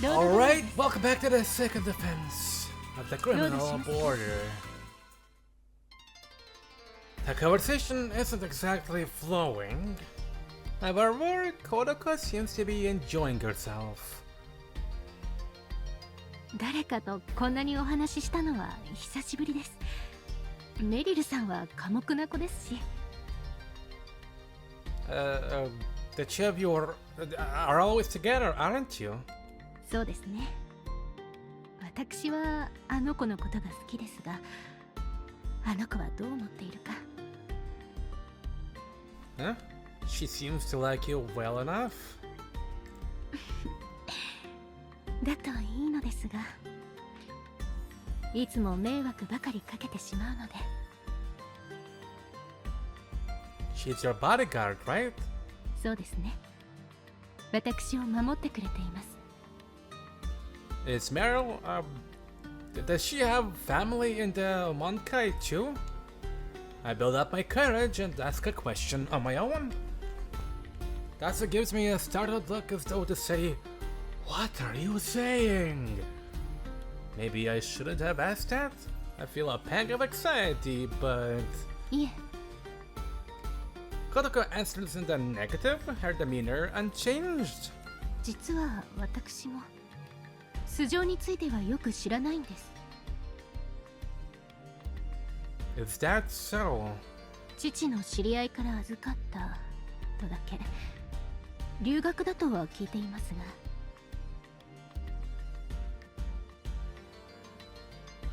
Alright, welcome back to the second defense of the criminal border. The conversation isn't exactly flowing. However, Kodaka seems to be enjoying herself. 誰かとこんなにお話ししたのは久しぶりです。メリルさんは寡黙な子ですし。The two of you are always together, aren't you? そうですね。私はあの子のことが好きですが、あの子はどう思っているか。Huh? She seems to like you well enough. だといいのですが、いつも迷惑ばかりかけてしまうので。She's your bodyguard, right? そうですね。私を守ってくれています。Is Meryl, does she have family in the Monkai too? I build up my courage and ask a question on my own. That's what gives me a startled look as though to say, "What are you saying?" Maybe I shouldn't have asked that? I feel a pang of anxiety, but... いえ。Kodaka answers in the negative, her demeanor unchanged. 実は私も素性についてはよく知らないんです。Is that so? 父の知り合いから預かったとだけ。留学だとは聞いています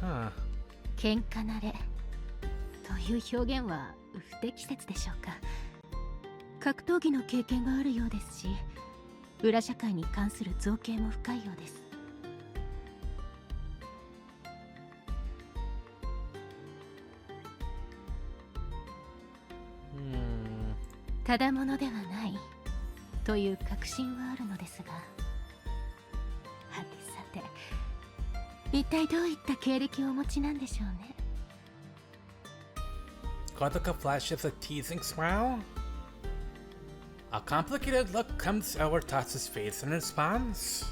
が。Huh. 喧嘩慣れという表現は不適切でしょうか。格闘技の経験があるようですし、裏社会に関する造形も深いようです。ただものではないという確信はあるのですが、はてさて、一体どういった経歴をお持ちなんでしょうね。Kodaka flashes a teasing smile. A complicated look comes over Tatsu's face in response.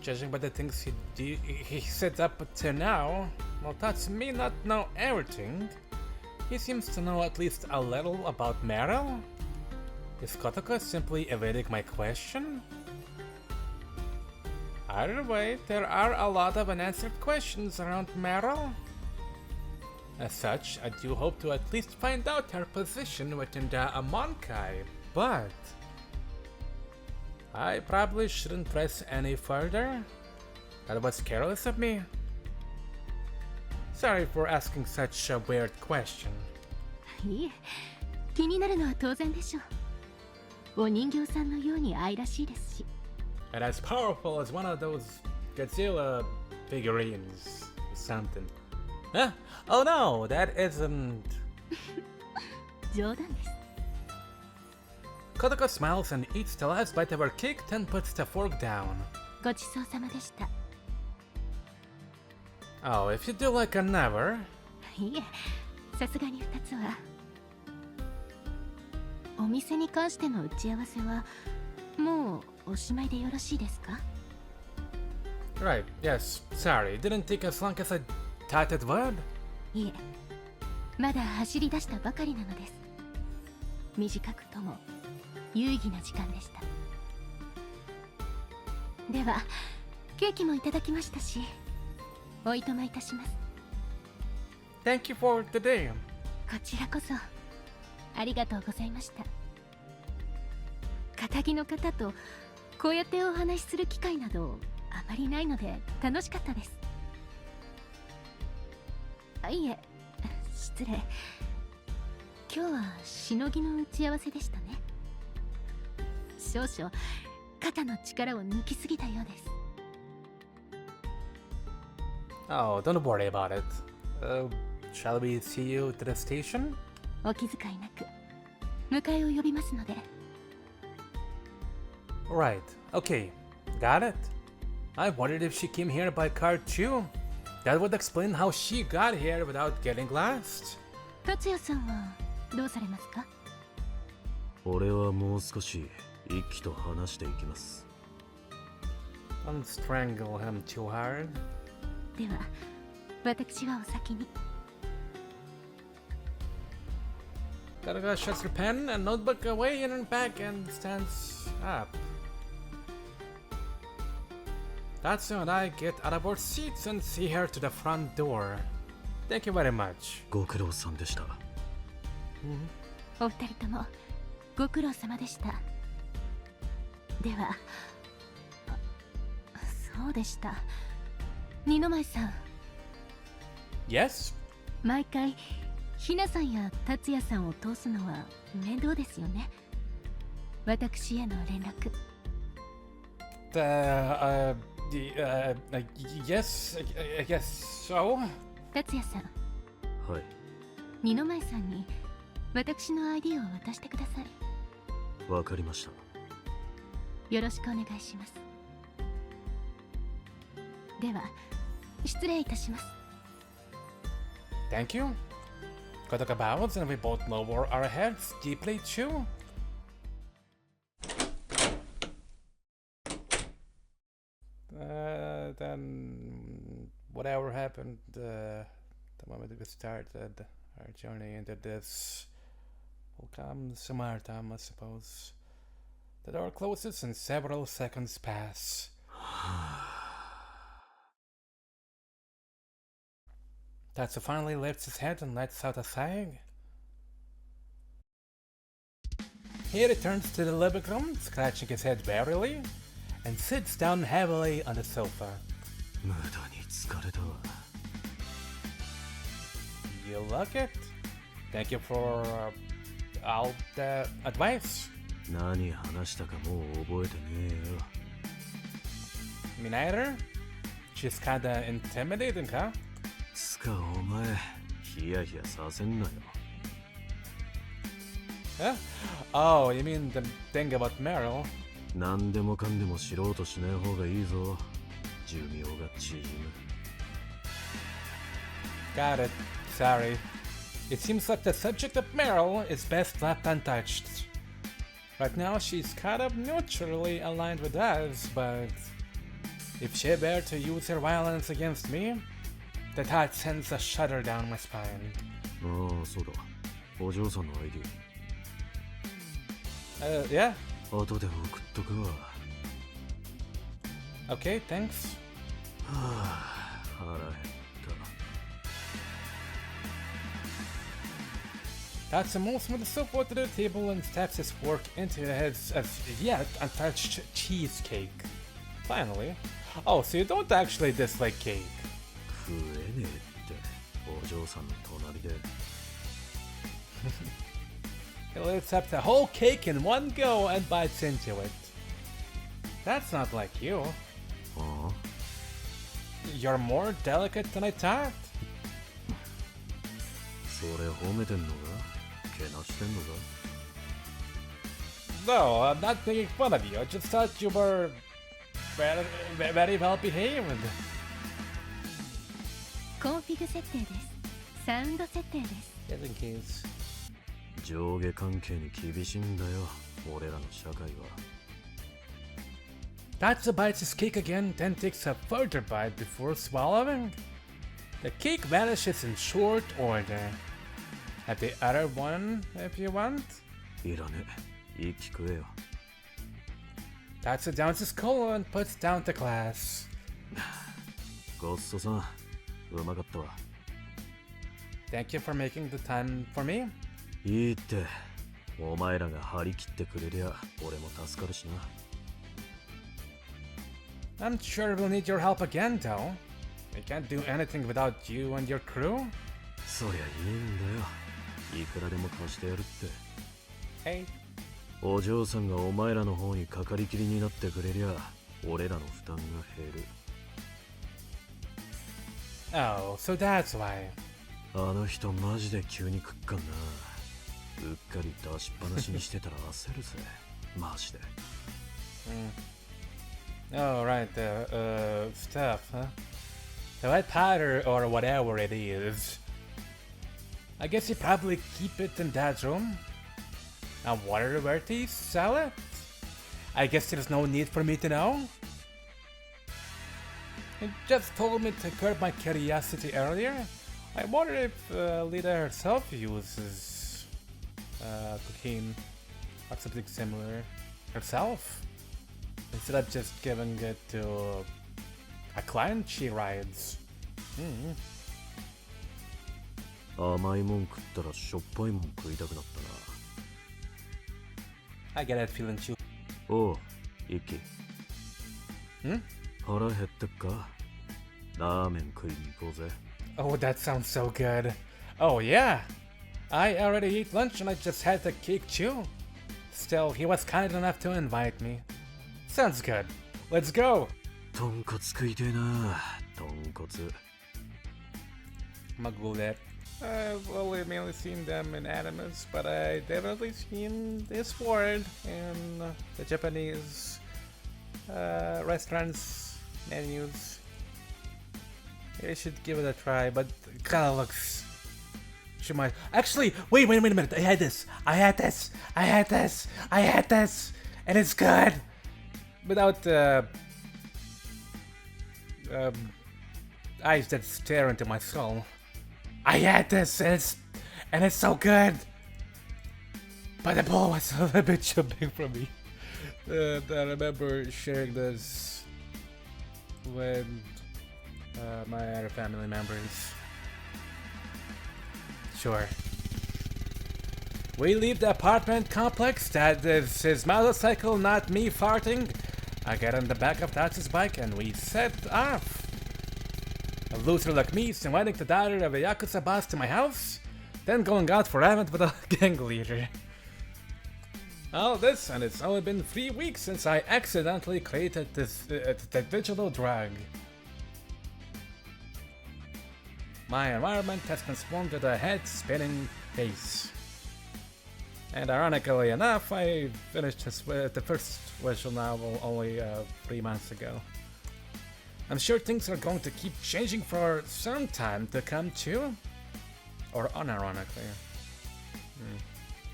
Judging by the things he said up to now, while Tatsu may not know everything, he seems to know at least a little about Meryl. Is Kodaka simply evading my question? Either way, there are a lot of unanswered questions around Meryl. As such, I do hope to at least find out her position within the Amonkai, but I probably shouldn't press any further. That was careless of me. Sorry for asking such a weird question. いえ、気になるのは当然でしょう。お人形さんのように愛らしいですし。And as powerful as one of those Godzilla figurines or something. Huh? Oh no, that isn't... 冗談です。Kodaka smiles and eats the last bite of her cake, then puts the fork down. ごちそうさまでした。Oh, if you do like a never... いえ、さすがに2つは。お店に関しての打ち合わせはもうおしまいでよろしいですか？ Right, yes, sorry, it didn't take as long as I thought it would. いえ、まだ走り出したばかりなのです。短くとも有意義な時間でした。では、ケーキもいただきましたし、おいとまいたします。Thank you for today. こちらこそありがとうございました。堅気の方とこうやってお話しする機会などあまりないので楽しかったです。いえ、失礼。今日はしのぎの打ち合わせでしたね。少々肩の力を抜きすぎたようです。Oh, don't worry about it. Shall we see you to the station? お気遣いなく迎えを呼びますので。Right, okay, got it. I wondered if she came here by car too. That would explain how she got here without getting lost. 達也さんはどうされますか？俺はもう少し一気と話していきます。Don't strangle him too hard. では私はお先に。 Kataga shuts her pen and notebook away in her bag and stands up. Tatsu and I get out of our seats and see her to the front door. Thank you very much. ご苦労さんでした。お二人ともご苦労様でした。では、そうでした。二の舞さん。 Yes? 毎回ひなさんや達也さんを通すのは面倒ですよね。私への連絡。Yes, I guess so. 達也さん、はい。二の舞さんに私の ID を渡してください。わかりました。よろしくお願いします。では、失礼いたします。 Thank you. Kotaka bows and we both lower our heads deeply too. Then whatever happened the moment we started our journey into this will come some other time, I suppose. The door closes and several seconds pass. Tatsu finally lifts his head and lets out a sigh. He returns to the living room, scratching his head wearily, and sits down heavily on the sofa. 無駄に疲れたわ。You like it? Thank you for all the advice. 何話したかもう覚えてねえよ。 Me neither. She's kinda intimidating, huh? つかお前、ヒヤヒヤさせんなよ。Huh? Oh, you mean the thing about Meryl? 何でもかんでも知ろうとしない方がいいぞ。寿命が縮む。 Got it. Sorry. It seems like the subject of Meryl is best left untouched. Right now, she's kind of neutrally aligned with us, but if she were to use her violence against me, the thought sends a shudder down my spine. ああ、そうだ。お嬢さんの ID。Yeah? 後で送っとくわ。Okay, thanks. はあ、腹減った。 Tatsu moves from the sofa to the table and stabs his fork into his as yet untouched cheesecake. Finally. Oh, so you don't actually dislike cake. 食えねえってお嬢さんの隣で。 He lifts up the whole cake in one go and bites into it. That's not like you. ああ、 You're more delicate than I thought. それ褒めてんのか？けなしてんのか？ No, I'm not making fun of you. I just thought you were very well behaved. コンフィグ設定です。サウンド設定です。 Just in case. 上下関係に厳しいんだよ、俺らの社会は。 Tatsu bites his cake again, then takes a further bite before swallowing. The cake vanishes in short order. Have the other one if you want. いらねえ、一気食えよ。 Tatsu downs his cola and puts down the glass. ごっそさん、うまかったわ。 Thank you for making the time for me. いいって、お前らが張り切ってくれりゃ俺も助かるしな。 I'm sure we'll need your help again, though. We can't do anything without you and your crew. そりゃいいんだよ。いくらでも貸してやるって。 Hey. お嬢さんがお前らの方にかかりきりになってくれりゃ俺らの負担が減る。 Oh, so that's why. あの人マジで急に食っかんな。うっかり出しっぱなしにしてたら焦るぜ。マジで。Oh, right, the stuff, huh? The white powder or whatever it is. I guess you probably keep it in Dad's room. I wonder where they sell it? I guess there's no need for me to know. He just told me to curb my curiosity earlier. I wonder if Lita herself uses cocaine or something similar herself, instead of just giving it to a client she rides. 甘いもん食ったらしょっぱいもん食いたくなった I get that feeling too. な。おう、イキ。Hmm? 腹減ってっか？ラーメン食いに行こうぜ。Oh, that sounds so good. Oh yeah, I already ate lunch and I just had the cake too. Still, he was kind enough to invite me. Sounds good. Let's go. とんかつ食いてえな。とんこつ。Magulet. I've only mainly seen them in animes, but I definitely seen this word in the Japanese restaurants menus. I should give it a try, but it kinda looks. She might actually wait a minute. I had this, and it's good. Without eyes that stare into my soul. I had this, and it's so good. But the bowl was a little bit too big for me. I remember sharing this with my other family members. Sure. We leave the apartment complex. That is his motorcycle, not me farting. I get on the back of Tatsu's bike and we set off. A loser like me is inviting the daughter of a Yakuza boss to my house, then going out for ramen with a gang leader. All this, and it's only been 3 weeks since I accidentally created this the digital drug. My environment has transformed to a head-spinning pace. And ironically enough, I finished the first visual novel only 3 months ago. I'm sure things are going to keep changing for some time to come too. Or unironically.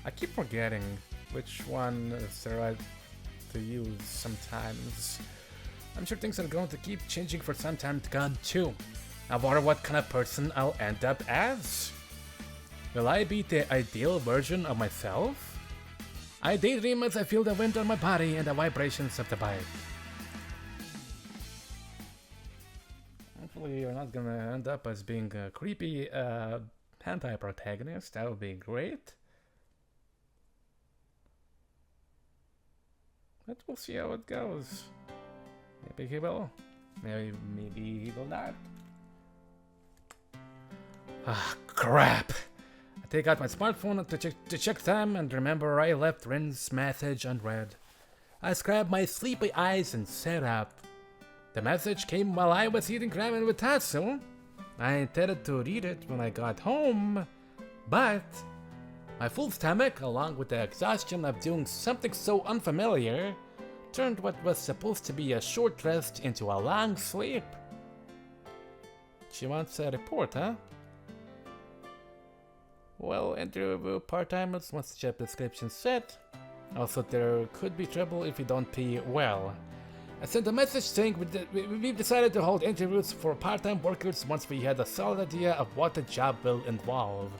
I keep forgetting which one is the right to use sometimes. I'm sure things are going to keep changing for some time to come too. I wonder what kind of person I'll end up as. Will I be the ideal version of myself? I daydream as I feel the wind on my body and the vibrations of the bike. Hopefully you're not gonna end up as being a creepy hentai protagonist. That would be great. But we'll see how it goes. Maybe he will. Maybe he will not. Ah, crap! I take out my smartphone to check time and remember I left Rin's message unread. I scrubbed my sleepy eyes and sat up. The message came while I was eating ramen with Tatsu. I intended to read it when I got home, but my full stomach, along with the exhaustion of doing something so unfamiliar, turned what was supposed to be a short rest into a long sleep. She wants a report, huh? Well, interview part-timers once the job description set. Also, there could be trouble if you don't pay well. I sent a message saying we've decided to hold interviews for part-time workers once we had a solid idea of what the job will involve.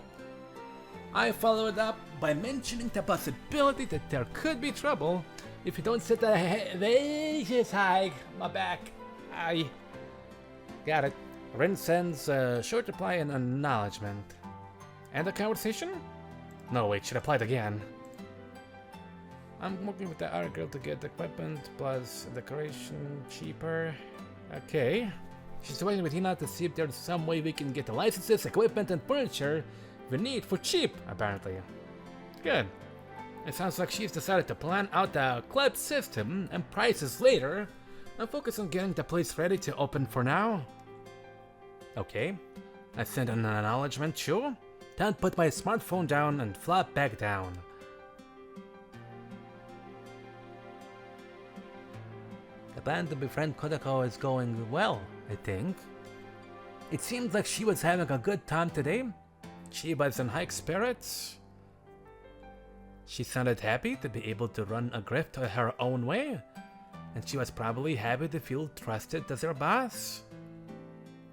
I followed up by mentioning the possibility that there could be trouble if you don't set the wages high. My back. I got it. Rin sends a short reply and acknowledgement. And the conversation? No, wait, she replied again. I'm working with the other girl to get equipment plus decoration cheaper. Okay. She's waiting with Hina to see if there's some way we can get the licenses, equipment, and furniture we need for cheap, apparently. Good. It sounds like she's decided to plan out the club system and prices later and focus on getting the place ready to open for now. Okay. I sent an acknowledgement too. Then put my smartphone down and flop back down. The plan to befriend Kodako is going well, I think. It seems like she was having a good time today. She was in high spirits. She sounded happy to be able to run a grift her own way. And she was probably happy to feel trusted as her boss.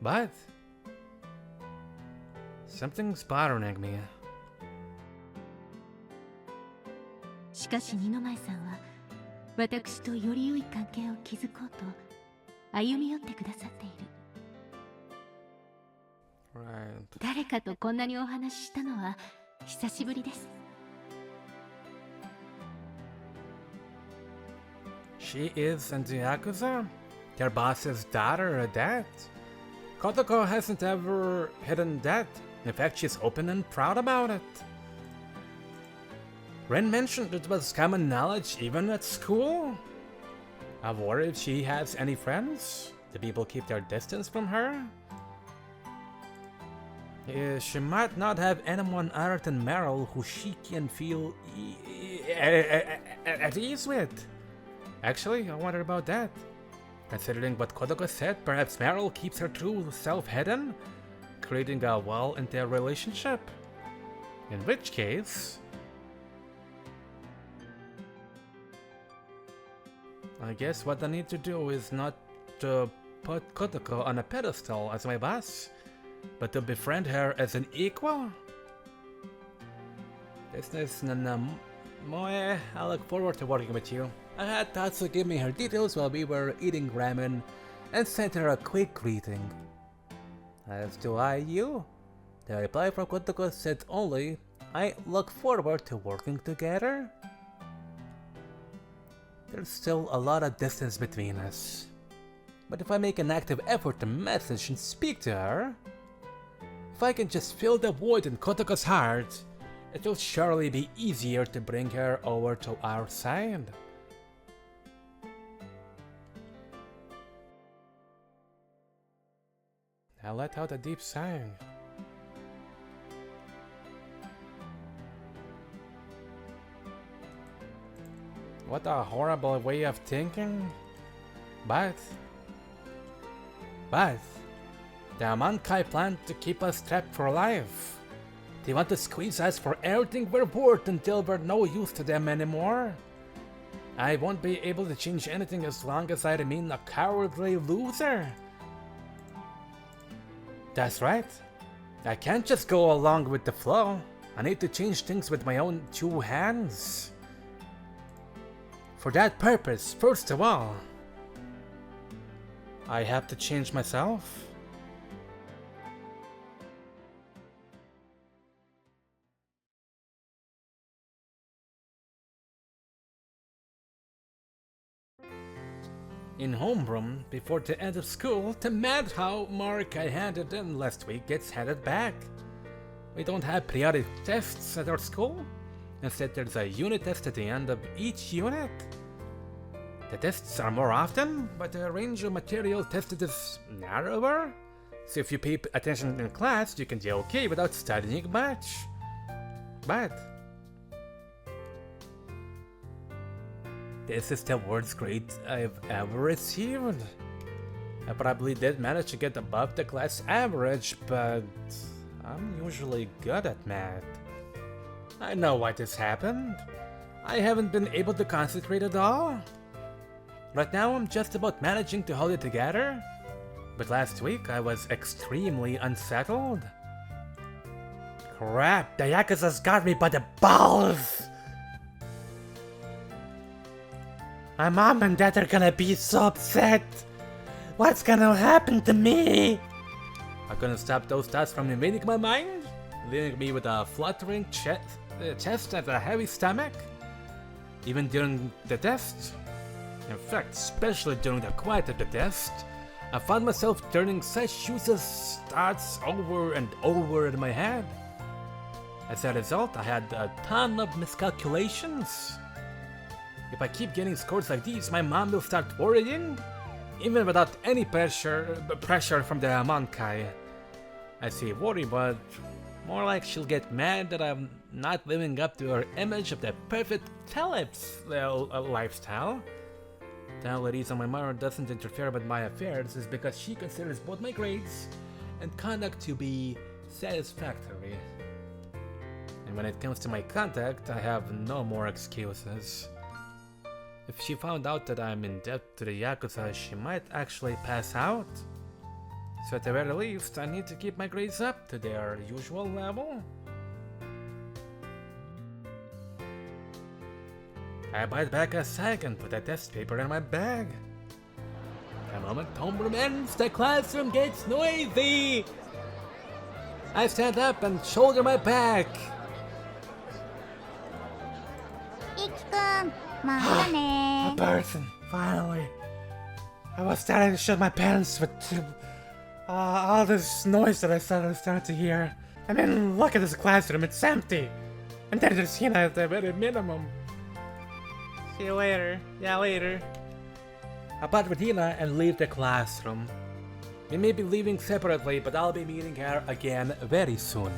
But something's bothering me. しかし二の前さんは私とより良い関係を築こうと歩み寄ってくださっている。 Right. 誰かとこんなにお話ししたのは久しぶりです。 She is in the Yakuza? Their boss's daughter or that? Kotoko hasn't ever hidden that. In fact, she's open and proud about it. Ren mentioned it was common knowledge even at school. I worry if she has any friends. Do people keep their distance from her? She might not have anyone other than Meryl who she can feel at ease with. Actually, I wonder about that. Considering what Kodoko said, perhaps Meryl keeps her true self hidden, creating a wall in their relationship. In which case, I guess what I need to do is not to put Kodoko on a pedestal as my boss, but to befriend her as an equal. Business Moe, I look forward to working with you. I had Tatsu give me her details while we were eating ramen and sent her a quick greeting. As do you. The reply from Kodoko said only, I look forward to working together. There's still a lot of distance between us. But if I make an active effort to message and speak to her, if I can just fill the void in Kotoko's heart, it will surely be easier to bring her over to our side. I let out a deep sigh. What a horrible way of thinking. But the Amankai plan to keep us trapped for life. They want to squeeze us for everything we're worth until we're no use to them anymore. I won't be able to change anything as long as I remain a cowardly loser. That's right. I can't just go along with the flow. I need to change things with my own two hands. For that purpose, first of all, I have to change myself. In homeroom, before the end of school, the math mark I handed in last week gets handed back. We don't have periodic tests at our school. Instead, there's a unit test at the end of each unit. The tests are more often, but the range of material tested is narrower. So if you pay attention in class, you can do okay without studying much. But this is the worst grade I've ever received. I probably did manage to get above the class average, but I'm usually good at math. I know why this happened. I haven't been able to concentrate at all. Right now I'm just about managing to hold it together, but last week I was extremely unsettled. Crap, the Yakuza's got me by the balls! My mom and dad are gonna be so upset! What's gonna happen to me? I'm gonna stop those thoughts from invading my mind, leaving me with a fluttering chest and a heavy stomach, even during the test. In fact, especially during the quiet of the test, I found myself turning such useless thoughts over and over in my head. As a result, I had a ton of miscalculations. If I keep getting scores like these, my mom will start worrying, even without any pressure from the Monkai. I say worry, but more like she'll get mad that I'm not living up to her image of the perfect lifestyle. The only reason my mother doesn't interfere with my affairs is because she considers both my grades and conduct to be satisfactory. And when it comes to my conduct, I have no more excuses. If she found out that I'm in debt to the Yakuza, she might actually pass out. So at the very least, I need to keep my grades up to their usual level. I bite back a sec and put the test paper in my bag. The moment homeroom ends, the classroom gets noisy. I stand up and shoulder my back. イキくん、また A ね person, finally. I was starting to shit my pants with all this noise that I suddenly started to hear. I mean, look at this classroom, it's empty. And then there's Hina at the very minimum. See you later. Yeah, later. I part with Hina and leave the classroom. We may be leaving separately, but I'll be meeting her again very soon.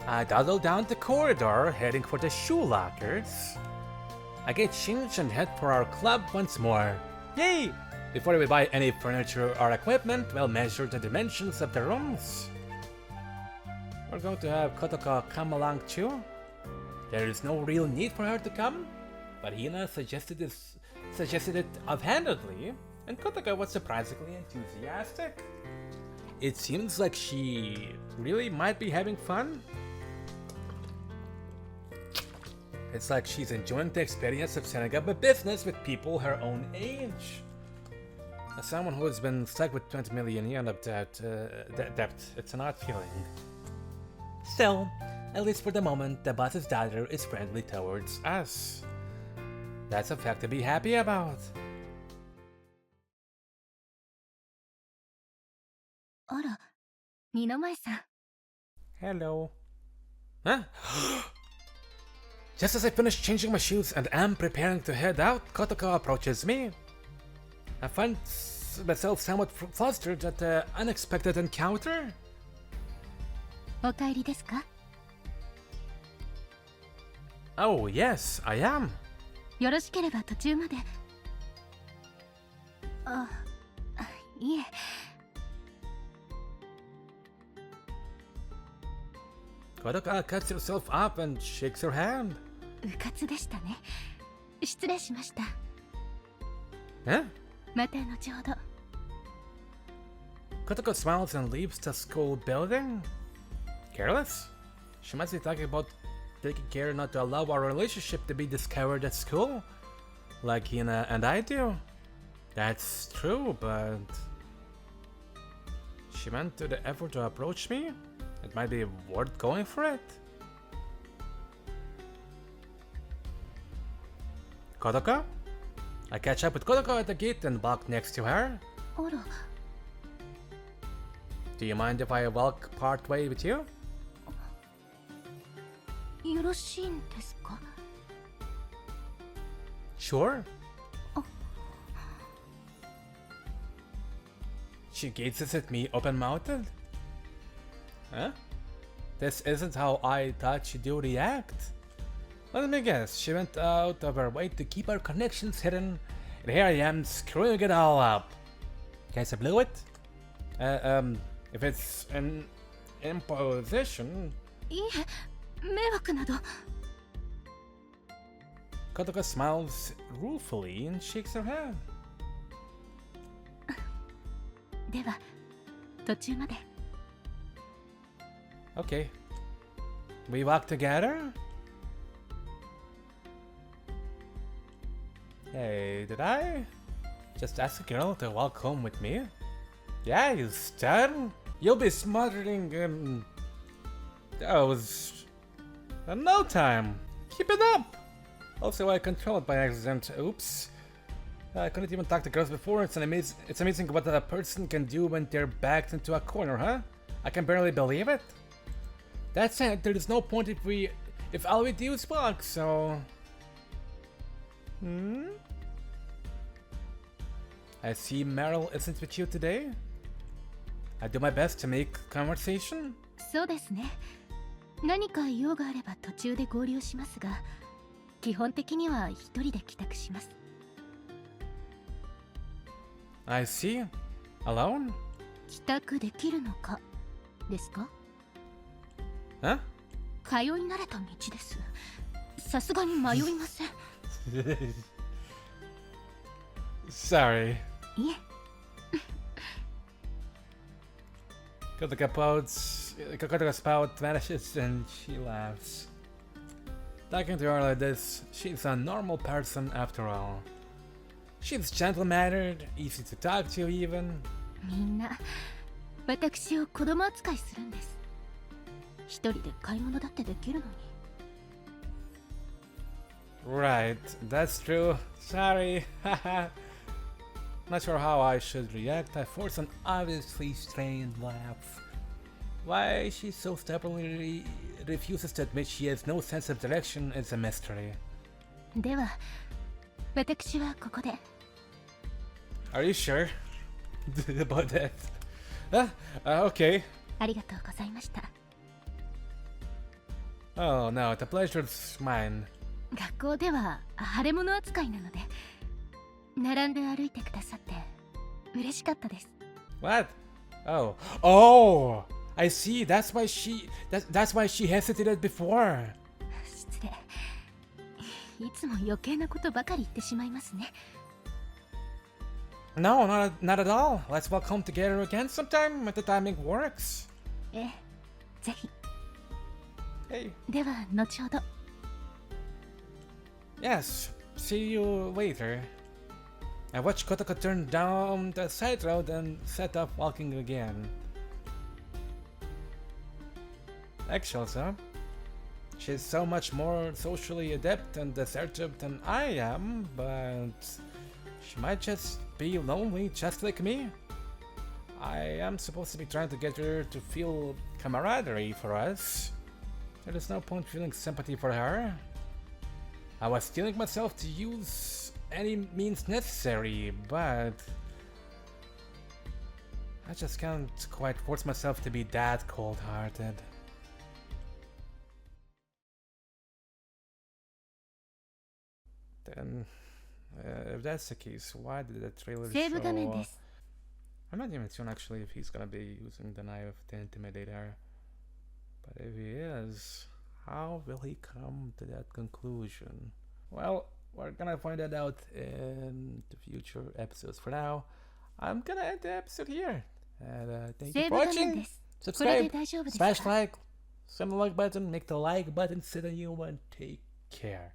I dawdle down the corridor, heading for the shoe lockers. I get changed and head for our club once more. Yay! Before we buy any furniture or equipment, we'll measure the dimensions of the rooms. We're going to have Kotoko come along too. There is no real need for her to come, but Hina suggested it offhandedly, and Kotoko was surprisingly enthusiastic. It seems like she really might be having fun. It's like she's enjoying the experience of setting up a business with people her own age. As someone who has been stuck with 20 million yen of debt, it's an odd feeling. Still, at least for the moment, the boss's daughter is friendly towards us. That's a fact to be happy about. あら、二の前さん。 Hello. Huh? Just as I finish changing my shoes and am preparing to head out, Kotoko approaches me. I find myself somewhat flustered at the unexpected encounter. お帰りですか? Oh, yes, I am. よろしければ途中まで。あ、いえ。Kotoko cuts herself up and shakes her hand. うかつでしたね。失礼しました。 Huh? また後ほど。 Kotoko smiles and leaves the school building. Careless? She must be talking about taking care not to allow our relationship to be discovered at school, like Hina and I do. That's true, but she went to the effort to approach me. It might be worth going for it. Kotoko? I catch up with Kotoko at the gate and walk next to her. あら、 Do you mind if I walk part way with you? よろしいんですか? Sure. She gazes at me open-mouthed. Huh? This isn't how I thought she'd react. Let me guess, she went out of her way to keep our connections hidden, and here I am screwing it all up. Guess I blew it? If it's an imposition... いいえ、迷惑など。 Kotoko smiles ruefully and shakes her head. では、途中まで。 Okay. We walk together? Hey, did I just ask a girl to walk home with me? Yeah, you stud. You'll be smothering those in no time. Keep it up. Also, I controlled by accident. Oops. I couldn't even talk to girls before. It's amazing what a person can do when they're backed into a corner, huh? I can barely believe it. That said, there is no point if all we do is walk, so... I see Meryl isn't with you today. I do my best to make conversation. そうですね。何か用があれば途中で合流しますが、基本的には一人で帰宅します。 I see. Alone? 帰宅できるのかですか? Huh? 通い慣れた道です。さすがに迷いません。Sorry. いえ Kokoto's spout vanishes and she laughs. Talking to her like this, she's a normal person after all. She's gentle-mannered, easy to talk to even. みんな私を子供扱いするんです。一人で買い物だってできるのに。 Right, that's true. Sorry. Haha. Not sure how I should react. I force an obviously strained laugh. Why she so stubbornly refuses to admit she has no sense of direction is a mystery. では私はここで。 Are you sure about that? Okay. ありがとうございました。 Oh no, the pleasure's mine. 学校では腫れ物扱いなので並んで歩いてくださって嬉しかったです。 What? Oh, I see. That's why she hesitated before. 失礼。いつも余計なことばかり言ってしまいますね。 No, not at all. Let's walk home together again sometime if the timing works. ええ、ぜひ。 Hey. では後ほど。 Yes. See you later. I watched Kotoko turn down the side road and set off walking again. Actually, so she's so much more socially adept and assertive than I am, but she might just be lonely just like me. I am supposed to be trying to get her to feel camaraderie for us. There is no point feeling sympathy for her. I was steeling myself to use any means necessary, but I just can't quite force myself to be that cold-hearted. Then, if that's the case, why did the trailer セーブ画面で show... す。 I'm not even sure actually if he's gonna be using the knife to intimidate her. But if he is, how will he come to that conclusion? Well, we're gonna find that out in the future episodes. For now, I'm gonna end the episode here. And thank セ you ー for ブ画面 watching. です。これで Subscribe, 大丈夫です smash か？ like, slam the like button, make the like button sit on you, and take care.